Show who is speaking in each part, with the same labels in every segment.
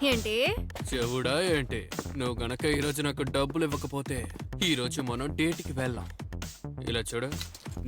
Speaker 1: ఏంటి?
Speaker 2: చెవుడా ఏంటి? నువ్వు గనక ఈరోజు నాకు డబ్బులు ఇవ్వకపోతే ఈరోజు మనం డేట్కి వెళ్ళాం. ఇలా చూడు,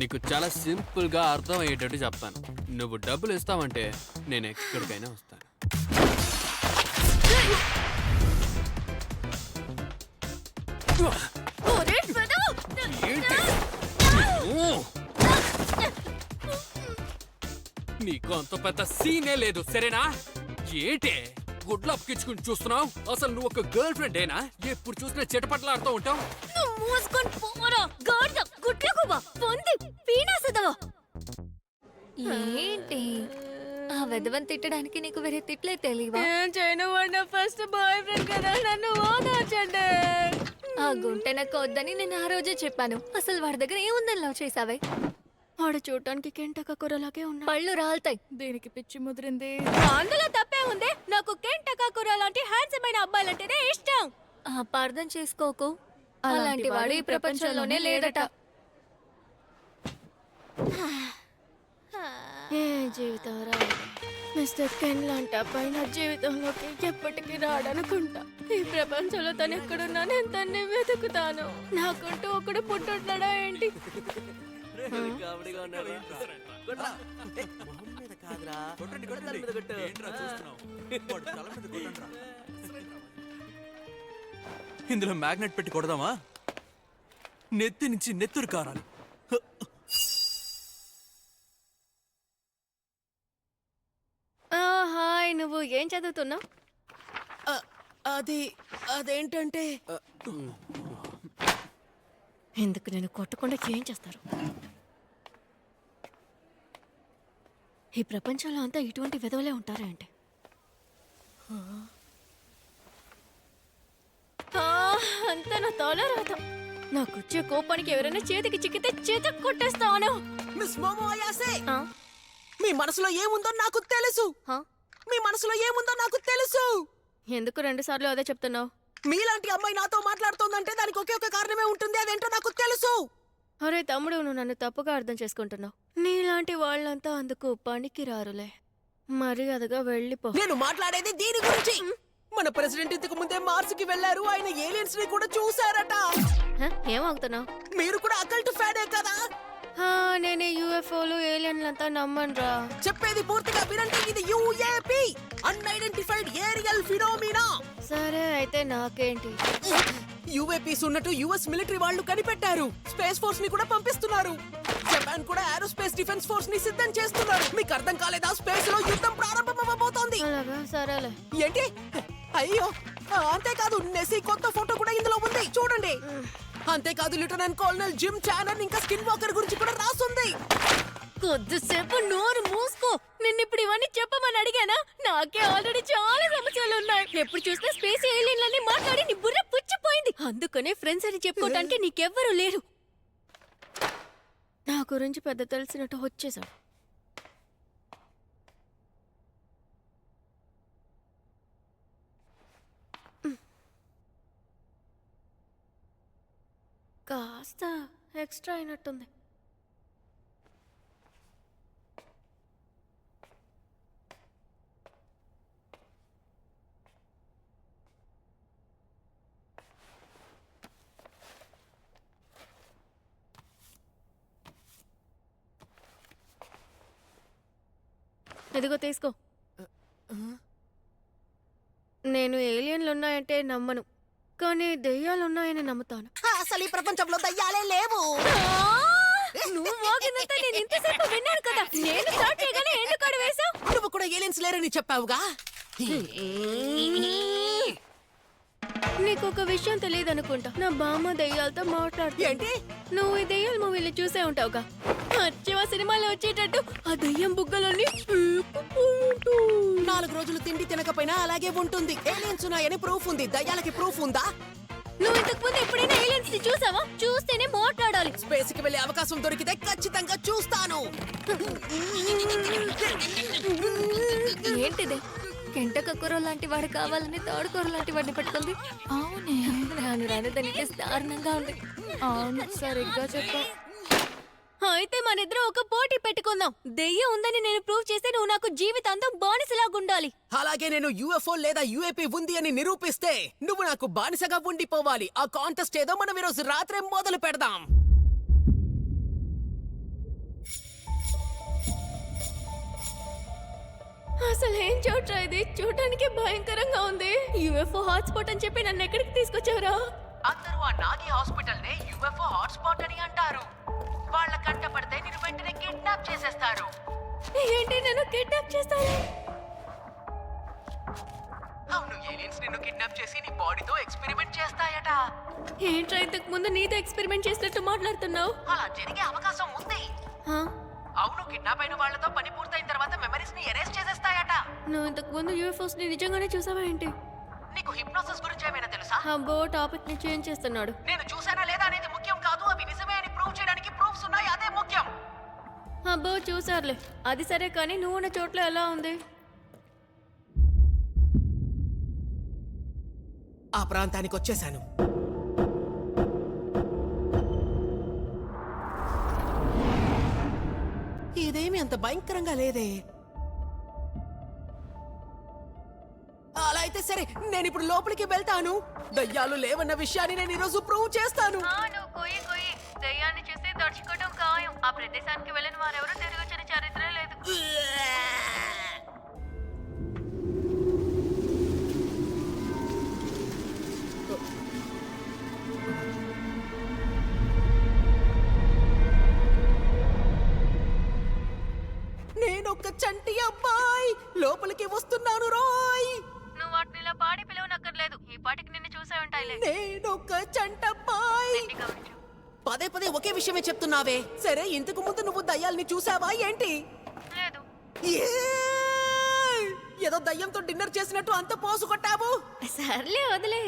Speaker 2: నీకు చాలా సింపుల్ గా అర్థం అయ్యేటట్టు చెప్తాను. నువ్వు డబ్బులు ఇస్తావంటే నేను ఎక్కడికైనా వస్తాను. ఏంటి? నీకు అంత పెద్ద సీనే లేదు, సరేనా? ఏంటే గుడ్లు అప్పకించుకుని చూస్తున్నావు? అసలు నువ్వు ఒక గర్ల్ ఫ్రెండ్ ఏనా? ఎప్పుడు చూసినా చిటపట్లాడుతూ ఉంటావు.
Speaker 1: ఏంటి ఆ వెధవని తిట్టడానికి నీకు వేరే తిట్లే తెలియవా?
Speaker 3: ఏం చేయను, వాడు నా ఫస్ట్ బాయ్ ఫ్రెండ్ కదా, నన్ను ఓదార్చండి.
Speaker 1: ఆ గుంటె నాకు వద్దని నేను ఆ రోజే చెప్పాను. అసలు వాడి దగ్గర ఏముందని లవ్ చేసావే?
Speaker 3: వాడు చూడటానికి కెంటక కూరలాగే ఉన్నాడు.
Speaker 1: పళ్ళు రాలుతాయి.
Speaker 3: దీనికి పిచ్చి ముదిరింది. అందులో తప్పే ఉంది. నాకు కెంటక కూర లాంటి హ్యాండ్సమ్ అయిన అబ్బాయిలంటేనే ఇష్టం.
Speaker 1: అపార్థం చేసుకోకు, అలాంటి వాడు ఈ ప్రపంచంలోనే లేడట.
Speaker 3: ఏ జీవితం రా మిస్టర్ కెన్ లాంటి అబ్బాయి నా జీవితంలోకి ఎప్పటికీ రాడనుకుంటా. ఈ ప్రపంచంలో తను ఎక్కడున్నా నేను తన్ని వెతుకుతాను. నాకంటూ ఒకడు పుట్టుంటాడా ఏంటి?
Speaker 4: ఇందులో మ్యాగ్నెట్ పెట్టి కొడదామా? నెత్తి నుంచి నెత్తురు కారాలి.
Speaker 3: హాయ్, నువ్వు ఏం చదువుతున్నావు?
Speaker 5: అదేంటంటే
Speaker 3: ఎందుకు నేను కొట్టకుండా ఏం చేస్తారు? ఈ ప్రపంచంలో అంతా ఇటువంటి విధవలే ఉంటారా అంటే? అంతా నా తోలరాత. నాకొచ్చే కోపానికి ఎవరైనా చేతికి చిక్కితే చేత కొట్టేస్తాను.
Speaker 5: మిస్ మోమో అయాసే,
Speaker 3: ఆ?
Speaker 5: మీ మనసులో ఏముందో నాకు తెలుసు.
Speaker 3: హా?
Speaker 5: మీ మనసులో ఏముందో నాకు తెలుసు.
Speaker 3: ఎందుకు 2 సార్లు అదే చెప్తున్నావు?
Speaker 5: మీలాంటి అమ్మాయి నాతో మాట్లాడుతోందంటే దానికి ఒకే ఒక కారణమే ఉంటుంది. అదేంటో నాకు తెలుసు.
Speaker 3: అరే తమ్ముడు, నువ్వు నన్ను తప్పుగా అర్థం చేసుకుంటున్నావు. నీలాంటి వాళ్ళంతా అందుకు పనికి రారులే. మర్యాదగా వెళ్ళిపో.
Speaker 5: నేను మాట్లాడేది దీని గురించి. మన ప్రెసిడెంట్ ఇంతకు ముందే మార్స్ కి వెళ్లారు. ఆయన ఏలియన్స్ ని కూడా చూసారట.
Speaker 3: ఏమవుతున్నావు?
Speaker 5: మీరు కూడా అకల్ట్ ఫ్యానే కదా?
Speaker 3: నేను యూఎఫ్ఓలు ఏలియన్లంతా నమ్మనురా.
Speaker 5: చెప్పేది పూర్తిగా వినండి. ఇది యుఏపి, అన్ఐడెంటిఫైడ్ ఏరియల్ ఫినోమినా.
Speaker 3: సరే అయితే నాకేంటి?
Speaker 5: యుఏపీస్ ఉన్నట్టు యుఎస్ మిలిటరీ వాళ్ళు కనిపెట్టారు. స్పేస్ ఫోర్స్ ని కూడా పంపిస్తున్నారు. జపాన్ కూడా ఏరోస్పేస్ డిఫెన్స్ ఫోర్స్ ని సిద్ధం చేస్తున్నారు. మీకు అర్థం కాలేదా? స్పేస్ లో యుద్ధం ప్రారంభమవబోతోంది.
Speaker 3: అలాగా, సరేలే.
Speaker 5: ఏంటి? అయ్యో, అంతేకాదు నెసీ కొత్త ఫోటో కూడా ఇందులో ఉంది, చూడండి. అంతేకాదు లెఫ్టినెంట్ కల్నల్ జిమ్ చానర్ ఇంకా స్కిన్ వాకర్ గురించి కూడా రాసుంది.
Speaker 3: కొద్దిసేపు నోరు మూసుకో. నిన్నిప్పుడు ఇవన్నీ చెప్పమని అడిగానా? నాకే ఆల్రెడీ చాలా సమస్యలు ఉన్నాయి. ఎప్పుడు చూసినా స్పేస్ ఏలియన్లని మాట్లాడి నీ బుర్ర పుచ్చిపోయింది. అందుకనే ఫ్రెండ్స్ అని చెప్పుకోవటానికి నీకెవ్వరూ లేరు. నా గురించి పెద్ద తెలిసినట్టు వచ్చేసాడు. కాస్త ఎక్స్ట్రా అయినట్టుంది. ఎదిగో తీసుకో. నేను ఏలియన్లు ఉన్నాయంటే నమ్మను, కానీ దెయ్యాలున్నాయని నమ్ముతాను.
Speaker 5: అసలు ఈ ప్రపంచంలో దయ్యాలే లేవు.
Speaker 3: నువ్వు మోగినంత నేను ఇంతసేపు విన్నాను కదా. నేను స్టార్ట్ చేయగానే ఎందుకు అడివేశావు?
Speaker 5: నువ్వు కూడా ఏలియన్స్ లేరని చెప్పావుగా.
Speaker 3: నీకు ఒక విషయం తెలియదు అనుకుంటా. నా బామ్మ దెయ్యాలతో మాట్లాడుతుంది.
Speaker 5: ఏంటి?
Speaker 3: నువ్వు ఈ దెయ్యాల మూవీలు చూసే ఉంటావుగా. అచ్చవా సినిమాలో వచ్చేటట్టు ఆ దెయ్యం బుగ్గలన్నీ
Speaker 5: 4 రోజులు తిండి తినకపోయినా అలాగే ఉంటుంది. ఏలియన్స్ ఉన్నాయని ప్రూఫ్ ఉంది. దయ్యాలకి ప్రూఫ్ ఉందా?
Speaker 3: నువ్వు ఇంతకు ముందు ఎప్పుడైనా ఏలియన్స్ ని చూసావా? చూస్తేనే మాట్లాడాలి.
Speaker 5: స్పేస్ కి వెళ్లే అవకాశం దొరికితే ఖచ్చితంగా చూస్తాను.
Speaker 1: ఏంటిదే? కెంటకూర లాంటి వాడు కావాలని తోడుకూర లాంటి వాడిని పెట్టుకుంది. అవునే, రాను రాను దానికి దారుణంగా ఉంది.
Speaker 3: అవును, సరిగ్గా చెప్పా. అయితే మనిద్దరం ఒక పోటీ పెట్టుకుందాం. దెయ్యం ఉందని నేను ప్రూవ్ చేస్తే నువ్వు నాకు జీవితాంతం బానిసలాగుండాలి.
Speaker 5: అలాగే నేను యుఎఫ్ఓ లేదా యుఏపీ ఉంది అని నిరూపిస్తే నువ్వు నాకు బానిసగా ఉండిపోవాలి. ఆ కాంటెస్ట్ ఏదో మనం ఈరోజు రాత్రే మొదలు పెడదాం.
Speaker 3: అసలు ఏం చోట్రా ఇది? చూడటానికి భయంకరంగా ఉంది. యుఎఫ్ఓ హాట్స్పాట్ అని చెప్పి నన్ను ఎక్కడికి తీసుకొచ్చారా?
Speaker 5: అందరూ ఆ నాగి హాస్పిటల్ నే యుఎఫ్ఓ హాట్స్పాట్ అని అంటారు. వాళ్ళ కంట పడితే నేను వెంటనే కిడ్నాప్ చేసేస్తారు.
Speaker 3: ఏంటి నన్ను కిడ్నాప్ చేస్తారు?
Speaker 5: అవును, ఏలియన్స్ నిన్ను కిడ్నాప్ చేసి నీ బాడీతో ఎక్స్పెరిమెంట్ చేస్తాయట.
Speaker 3: ఏంట్రా ఇంతకు ముందు నీతో ఎక్స్పెరిమెంట్ చేసినట్టు మాట్లాడుతున్నావు?
Speaker 5: అలా జరిగే అవకాశం ఉంది. అవును, కిడ్నాప్ అయిన వాళ్ళతో పని పూర్తయిన తర్వాత మెమరీస్ ని ఎరేస్ చేసేస్తాయట.
Speaker 3: నువ్వు ఇంతకు ముందు యూఎఫ్ఓస్ ని నిజంగానే చూసావా ఏంటి?
Speaker 5: నీకు హిప్నోసిస్ గురించి ఏమైనా తెలుసా?
Speaker 3: అబ్బో, టాపిక్ ని చేంజ్ చేస్తున్నాడు.
Speaker 5: నేను చూసానా లేదా అనేది ముఖ్యం కాదు, అవి నిజమే అని ప్రూవ్ చేయడానికి ప్రూఫ్స్ ఉన్నాయి, అదే ముఖ్యం.
Speaker 3: అబ్బో చూసారులే, అది సరే కానీ నువ్వు ఉన్న చోట్ల ఎలా ఉంది?
Speaker 5: ఆ ప్రాంతానికి వచ్చేసాను. ఇదేమి అంత భయంకరంగా లేదే. అలా అయితే సరే, నేను ఇప్పుడు లోపలికి వెళ్తాను. దయ్యాలు లేవన్న విషయాన్ని నేను ఈరోజు ప్రూవ్ చేస్తాను.
Speaker 3: నువ్వు కొయ్యి దయ్యాన్ని చూసి దడుచుకోవడం ఖాయం. ఆ ప్రదేశానికి వెళ్ళిన వారెవరూ తిరిగి వచ్చిన చరిత్ర లేదు.
Speaker 5: నేనొక్క చంటి అబ్బాయి లోపలికి వస్తున్నాను రోయ్.
Speaker 3: నువ్వు వాటిని ఇలా పాడి పిలవనక్కర్లేదు. ఈ పాటికి నిన్ను చూసే ఉంటాయిలే.
Speaker 5: నేనొక్క చంటబ్బాయి. పదే పదే ఒకే విషయమే చెప్తున్నావే. సరే, ఇంతకు ముందు నువ్వు దయ్యాల్ని చూసావా ఏంటి?
Speaker 3: లేదు.
Speaker 5: ఏదో దయ్యంతో డిన్నర్ చేసినట్టు అంత పోసు కొట్టావు.
Speaker 3: సర్లే వదిలే.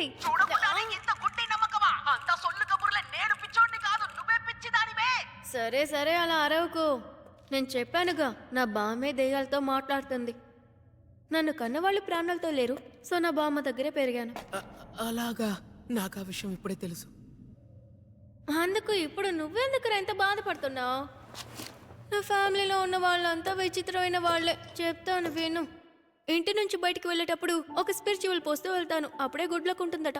Speaker 3: సరే అలా అరవకు. నేను చెప్పానుగా, నా బామ్మే దెయ్యాలతో మాట్లాడుతుంది. నన్ను కన్నవాళ్ళు ప్రాణాలతో లేరు, సో నా బామ్మ దగ్గరే పెరిగాను.
Speaker 5: అలాగా, నాకు ఆ విషయం ఇప్పుడే తెలుసు.
Speaker 3: అందుకు ఇప్పుడు నువ్వెందుకు ఎంత బాధపడుతున్నావు? నా ఫ్యామిలీలో ఉన్న వాళ్ళంతా విచిత్రమైన వాళ్లే. చెప్తాను విను. ఇంటి నుంచి బయటికి వెళ్ళేటప్పుడు ఒక స్పిరిచువల్ పోస్తూ వెళ్తాను, అప్పుడే గుడ్ లక్ ఉంటుందట.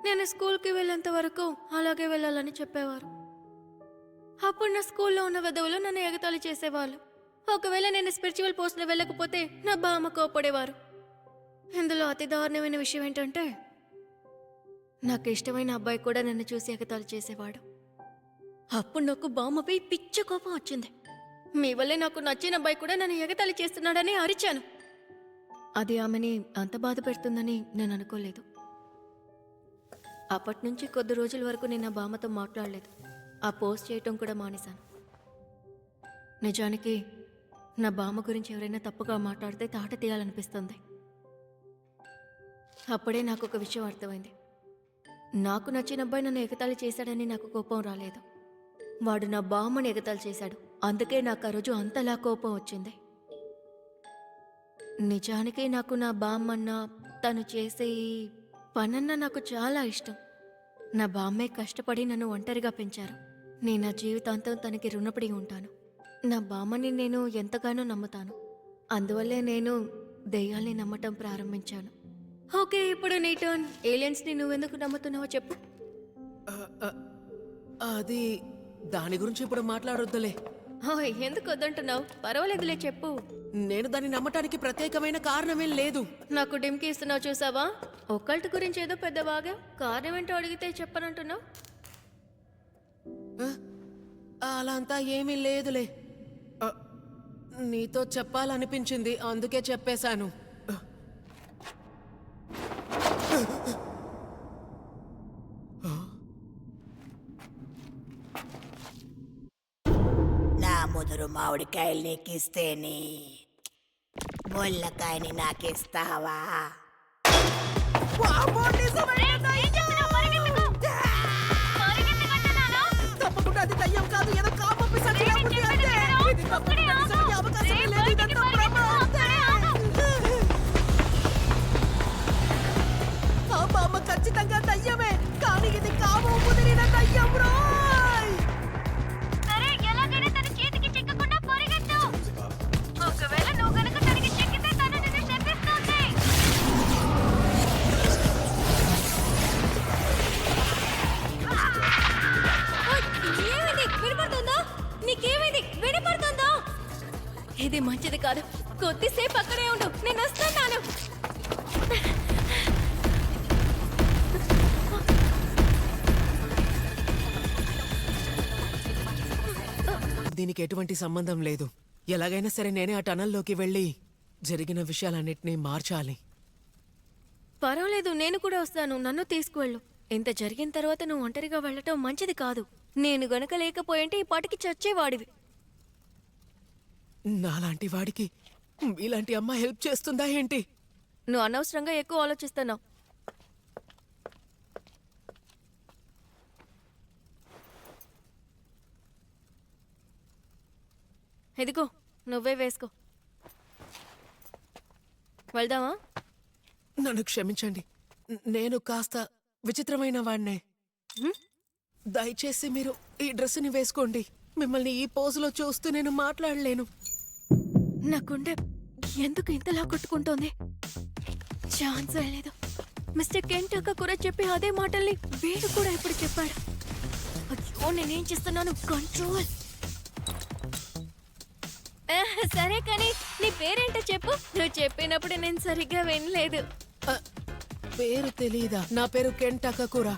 Speaker 3: నేను స్కూల్కి వెళ్ళేంత వరకు అలాగే వెళ్ళాలని చెప్పేవారు. అప్పుడు నా స్కూల్లో ఉన్న వెధవులు నన్ను ఎగతాళి చేసేవాళ్ళు. ఒకవేళ నేను స్పిరిచువల్ పోస్ట్లో వెళ్ళకపోతే నా బామ్మ కోపడేవారు. ఇందులో అతి దారుణమైన విషయం ఏంటంటే, నాకు ఇష్టమైన అబ్బాయి కూడా నన్ను చూసి ఎగతాళి చేసేవాడు. అప్పుడు నాకు బామ్మపై పిచ్చ కోపం వచ్చింది. మీ వల్లే నాకు నచ్చిన అబ్బాయి కూడా నన్ను ఎగతాళి చేస్తున్నాడని అరిచాను. అది ఆమెని అంత బాధ పెడుతుందని నేను అనుకోలేదు. అప్పటి నుంచి కొద్ది రోజుల వరకు నేను నా బామ్మతో మాట్లాడలేదు. ఆ పోస్ట్ చేయటం కూడా మానేశాను. నిజానికి నా బామ్మ గురించి ఎవరైనా తప్పుగా మాట్లాడితే తాట తీయాలనిపిస్తుంది. అప్పుడే నాకు ఒక విషయం అర్థమైంది. నాకు నచ్చిన అబ్బాయి నన్ను ఎగతాళి చేశాడని నాకు కోపం రాలేదు. వాడు నా బామ్మని ఎగతాళి చేశాడు. అందుకే నాకు ఆ రోజు అంతలా కోపం వచ్చింది. నిజానికి నాకు నా బామ్మన్న, తను చేసే ఈ పనన్న నాకు చాలా ఇష్టం. నా బామ్మే కష్టపడి నన్ను ఒంటరిగా పెంచారు. నేను నా జీవితాంతం తనకి రుణపడి ఉంటాను. నా బామ్మని నేను ఎంతగానో నమ్ముతాను. అందువల్లే నేను దెయ్యాల్ని నమ్మటం ప్రారంభించాను. ఓకే, ఇప్పుడు నీ టర్న్. ఏలియన్స్ని నువ్వెందుకు నమ్ముతున్నావో చెప్పు.
Speaker 5: అది దాని గురించి ఇప్పుడు మాట్లాడొద్దులే.
Speaker 3: ఎందుకు వద్దంటున్నావు? పర్వాలేదులే, చెప్పు.
Speaker 5: నేను దాన్ని నమ్మటానికి ప్రత్యేకమైన కారణమేం లేదు.
Speaker 3: నాకు డిమ్కి ఇస్తున్నావు చూసావా? ఒక్కళ్ళ గురించి ఏదో పెద్దవాగా కారణం ఏంటో అడిగితే చెప్పనంటున్నావు.
Speaker 5: అలా అంతా ఏమీ లేదులే. నీతో చెప్పాలనిపించింది, అందుకే చెప్పేశాను.
Speaker 6: నా ముదురు మామిడికాయలు నీకిస్తేనే ముళ్ళకాయని నాకిస్తావా?
Speaker 5: తప్పకుండా అది దయ్యం కాదు, ఏదో కామ పిశాచిలా ఉంది అంతే. ఇది తప్పకుండా నిజమయ్యే అవకాశమే లేదు, ఇదంతా భ్రమ అంతే. ఆ బామ్మ ఖచ్చితంగా దయ్యమే, కానీ ఇది కామ ముదిరిన దయ్యం రోయ్.
Speaker 3: సరే, ఎలాగైనా తన కాదు. కొద్దిసేపు అక్కడే ఉండు, నేను వస్తున్నాను.
Speaker 5: దీనికి ఎటువంటి సంబంధం లేదు. ఎలాగైనా సరే నేనే ఆ టనల్లోకి వెళ్ళి జరిగిన విషయాలన్నిటినీ మార్చాలి.
Speaker 3: పర్వాలేదు, నేను కూడా వస్తాను. నన్ను తీసుకువెళ్ళు. ఇంత జరిగిన తర్వాత నువ్వు ఒంటరిగా వెళ్ళటం మంచిది కాదు. నేను గనక లేకపోయింటే ఈ పాటికి చచ్చేవాడివి.
Speaker 5: నాలాంటి వాడికి ఇలాంటి అమ్మ హెల్ప్ చేస్తుందా ఏంటి?
Speaker 3: నువ్వు అనవసరంగా ఎక్కువ ఆలోచిస్తున్నావు. ఇదిగో, నువ్వే వేసుకో. వెళ్దామా?
Speaker 5: నన్ను క్షమించండి, నేను కాస్త విచిత్రమైన వాణ్ణే. దయచేసి మీరు ఈ డ్రెస్ని వేసుకోండి. మిమ్మల్ని ఈ పోజులో చూస్తూ నేను మాట్లాడలేను.
Speaker 3: నా గుండె ఎందుకు ఇంతలా కొట్టుకుంటోంది? ఛాన్సే లేదు. మిస్టర్ కెంట్ అక్క కూడా చెప్పి అదే మాటల్ని వీడు కూడా ఇప్పుడు చెప్పాడు. అయ్యో, నేనేం చేస్తున్నాను? కంట్రోల్. సరే కానీ నీ పేరేంటో చెప్పు. నువ్వు చెప్పినప్పుడు నేను సరిగ్గా వినలేదు.
Speaker 5: పేరు తెలీదా? నా పేరు కెంట్ అకకురా.